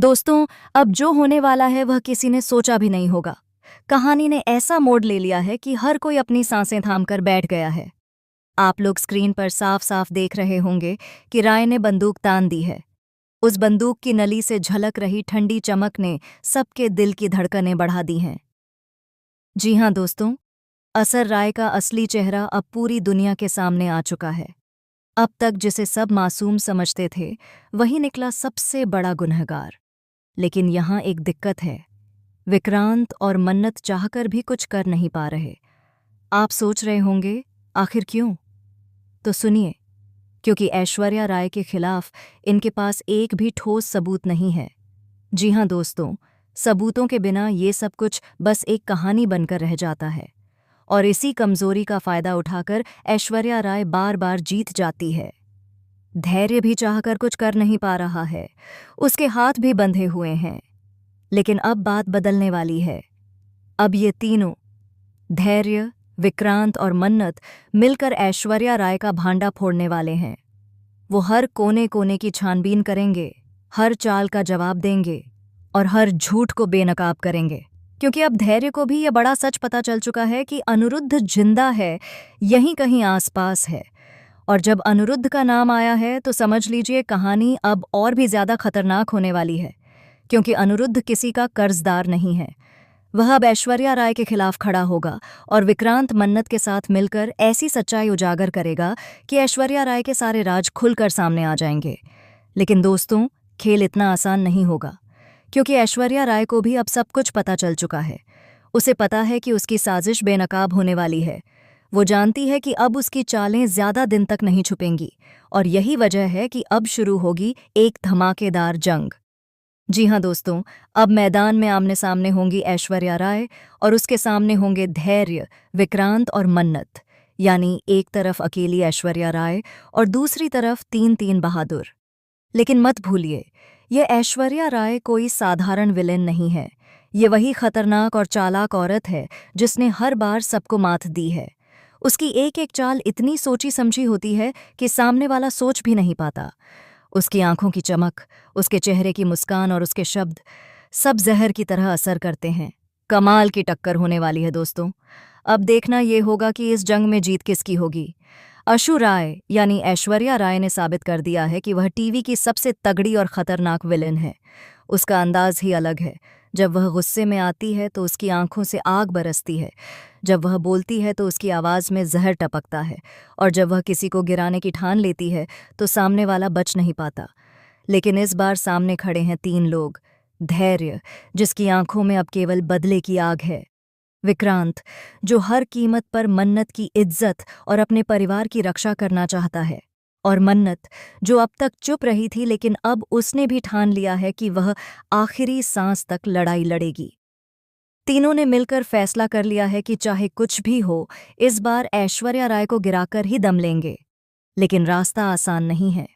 दोस्तों, अब जो होने वाला है वह किसी ने सोचा भी नहीं होगा। कहानी ने ऐसा मोड़ ले लिया है कि हर कोई अपनी सांसें थामकर बैठ गया है। आप लोग स्क्रीन पर साफ साफ देख रहे होंगे कि राय ने बंदूक तान दी है। उस बंदूक की नली से झलक रही ठंडी चमक ने सबके दिल की धड़कनें बढ़ा दी हैं। जी हाँ दोस्तों, असर राय का असली चेहरा अब पूरी दुनिया के सामने आ चुका है। अब तक जिसे सब मासूम समझते थे, वही निकला सबसे बड़ा गुनहगार। लेकिन यहाँ एक दिक्कत है। विक्रांत और मन्नत चाहकर भी कुछ कर नहीं पा रहे। आप सोच रहे होंगे, आखिर क्यों? तो सुनिए, क्योंकि ऐश्वर्या राय के खिलाफ इनके पास एक भी ठोस सबूत नहीं है। जी हाँ दोस्तों, सबूतों के बिना ये सब कुछ बस एक कहानी बनकर रह जाता है। और इसी कमजोरी का फायदा उठाकर ऐश्वर्या राय बार बार जीत जाती है। धैर्य भी चाहकर कुछ कर नहीं पा रहा है, उसके हाथ भी बंधे हुए हैं। लेकिन अब बात बदलने वाली है। अब ये तीनों, धैर्य, विक्रांत और मन्नत, मिलकर ऐश्वर्या राय का भांडा फोड़ने वाले हैं। वो हर कोने कोने की छानबीन करेंगे, हर चाल का जवाब देंगे और हर झूठ को बेनकाब करेंगे। क्योंकि अब धैर्य को भी ये बड़ा सच पता चल चुका है कि अनिरुद्ध जिंदा है, यहीं कहीं आसपास है। और जब अनिरुद्ध का नाम आया है तो समझ लीजिए कहानी अब और भी ज्यादा खतरनाक होने वाली है। क्योंकि अनिरुद्ध किसी का कर्जदार नहीं है। वह अब ऐश्वर्या राय के खिलाफ खड़ा होगा और विक्रांत मन्नत के साथ मिलकर ऐसी सच्चाई उजागर करेगा कि ऐश्वर्या राय के सारे राज खुलकर सामने आ जाएंगे। लेकिन दोस्तों, खेल इतना आसान नहीं होगा। क्योंकि ऐश्वर्या राय को भी अब सब कुछ पता चल चुका है। उसे पता है कि उसकी साजिश बेनकाब होने वाली है। वो जानती है कि अब उसकी चालें ज्यादा दिन तक नहीं छुपेंगी। और यही वजह है कि अब शुरू होगी एक धमाकेदार जंग। जी हाँ दोस्तों, अब मैदान में आमने सामने होंगी ऐश्वर्या राय और उसके सामने होंगे धैर्य, विक्रांत और मन्नत। यानी एक तरफ अकेली ऐश्वर्या राय और दूसरी तरफ तीन तीन बहादुर। लेकिन मत भूलिए, ये ऐश्वर्या राय कोई साधारण विलेन नहीं है। ये वही खतरनाक और चालाक औरत है जिसने हर बार सबको मात दी है। उसकी एक एक चाल इतनी सोची समझी होती है कि सामने वाला सोच भी नहीं पाता। उसकी आंखों की चमक, उसके चेहरे की मुस्कान और उसके शब्द सब जहर की तरह असर करते हैं। कमाल की टक्कर होने वाली है दोस्तों। अब देखना ये होगा कि इस जंग में जीत किसकी होगी। अशु राय यानी ऐश्वर्या राय ने साबित कर दिया है कि वह टीवी की सबसे तगड़ी और खतरनाक विलेन है। उसका अंदाज ही अलग है। जब वह गुस्से में आती है तो उसकी आंखों से आग बरसती है। जब वह बोलती है तो उसकी आवाज़ में जहर टपकता है। और जब वह किसी को गिराने की ठान लेती है तो सामने वाला बच नहीं पाता। लेकिन इस बार सामने खड़े हैं तीन लोग। धैर्य, जिसकी आंखों में अब केवल बदले की आग है। विक्रांत, जो हर कीमत पर मन्नत की इज्जत और अपने परिवार की रक्षा करना चाहता है। और मन्नत, जो अब तक चुप रही थी लेकिन अब उसने भी ठान लिया है कि वह आखिरी सांस तक लड़ाई लड़ेगी। तीनों ने मिलकर फैसला कर लिया है कि चाहे कुछ भी हो, इस बार ऐश्वर्या राय को गिराकर ही दम लेंगे। लेकिन रास्ता आसान नहीं है,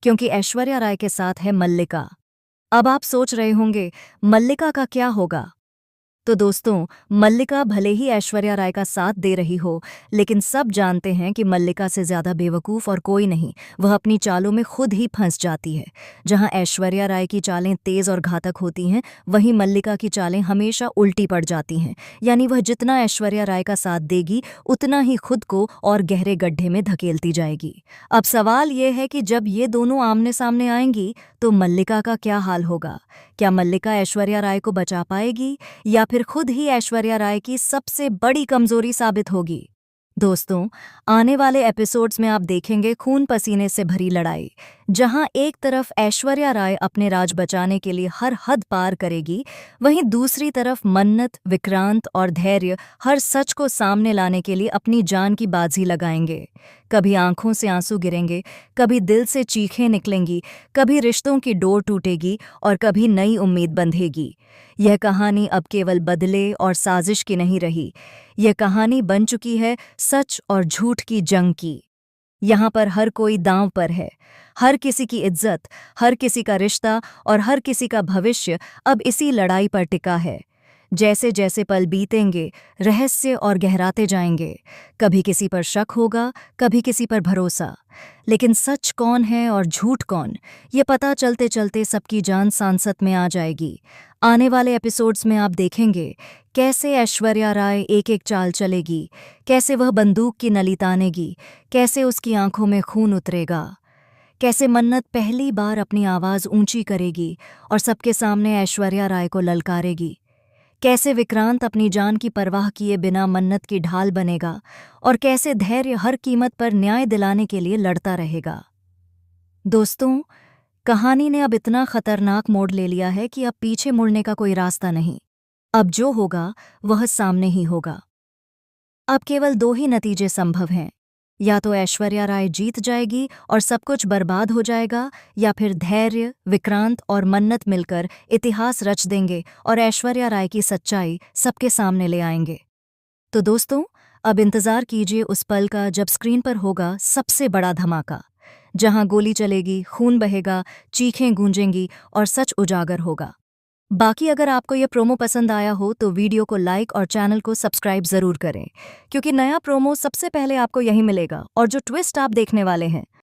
क्योंकि ऐश्वर्या राय के साथ है मल्लिका। अब आप सोच रहे होंगे, मल्लिका का क्या होगा? तो दोस्तों, मल्लिका भले ही ऐश्वर्या राय का साथ दे रही हो, लेकिन सब जानते हैं कि मल्लिका से ज्यादा बेवकूफ़ और कोई नहीं। वह अपनी चालों में खुद ही फंस जाती है। जहां ऐश्वर्या राय की चालें तेज और घातक होती हैं, वहीं मल्लिका की चालें हमेशा उल्टी पड़ जाती हैं। यानी वह जितना ऐश्वर्या राय का साथ देगी, उतना ही खुद को और गहरे गड्ढे में धकेलती जाएगी। अब सवाल यह है कि जब ये दोनों आमने सामने आएंगी तो मल्लिका का क्या हाल होगा? क्या मल्लिका ऐश्वर्या राय को बचा पाएगी या फिर खुद ही ऐश्वर्या राय की सबसे बड़ी कमजोरी साबित होगी? दोस्तों, आने वाले एपिसोड्स में आप देखेंगे खून पसीने से भरी लड़ाई, जहां एक तरफ ऐश्वर्या राय अपने राज बचाने के लिए हर हद पार करेगी, वहीं दूसरी तरफ मन्नत, विक्रांत और धैर्य हर सच को सामने लाने के लिए अपनी जान की बाजी लगाएंगे। कभी आंखों से आंसू गिरेंगे, कभी दिल से चीखें निकलेंगी, कभी रिश्तों की डोर टूटेगी और कभी नई उम्मीद बंधेगी। यह कहानी अब केवल बदले और साजिश की नहीं रही। यह कहानी बन चुकी है सच और झूठ की जंग की। यहाँ पर हर कोई दांव पर है। हर किसी की इज्जत, हर किसी का रिश्ता और हर किसी का भविष्य अब इसी लड़ाई पर टिका है। जैसे जैसे पल बीतेंगे रहस्य और गहराते जाएंगे। कभी किसी पर शक होगा, कभी किसी पर भरोसा। लेकिन सच कौन है और झूठ कौन, ये पता चलते चलते सबकी जान सांसत में आ जाएगी। आने वाले एपिसोड्स में आप देखेंगे कैसे ऐश्वर्या राय एक एक चाल चलेगी, कैसे वह बंदूक की नली तानेगी, कैसे उसकी आंखों में खून उतरेगा, कैसे मन्नत पहली बार अपनी आवाज़ ऊंची करेगी और सबके सामने ऐश्वर्या राय को ललकारेगी, कैसे विक्रांत अपनी जान की परवाह किए बिना मन्नत की ढाल बनेगा और कैसे धैर्य हर कीमत पर न्याय दिलाने के लिए लड़ता रहेगा। दोस्तों, कहानी ने अब इतना खतरनाक मोड़ ले लिया है कि अब पीछे मुड़ने का कोई रास्ता नहीं। अब जो होगा वह सामने ही होगा। अब केवल दो ही नतीजे संभव हैं, या तो ऐश्वर्या राय जीत जाएगी और सब कुछ बर्बाद हो जाएगा, या फिर धैर्य, विक्रांत और मन्नत मिलकर इतिहास रच देंगे और ऐश्वर्या राय की सच्चाई सबके सामने ले आएंगे। तो दोस्तों, अब इंतजार कीजिए उस पल का जब स्क्रीन पर होगा सबसे बड़ा धमाका, जहां गोली चलेगी, खून बहेगा, चीखें गूंजेंगी और सच उजागर होगा। बाकी अगर आपको ये प्रोमो पसंद आया हो तो वीडियो को लाइक और चैनल को सब्सक्राइब ज़रूर करें, क्योंकि नया प्रोमो सबसे पहले आपको यहीं मिलेगा और जो ट्विस्ट आप देखने वाले हैं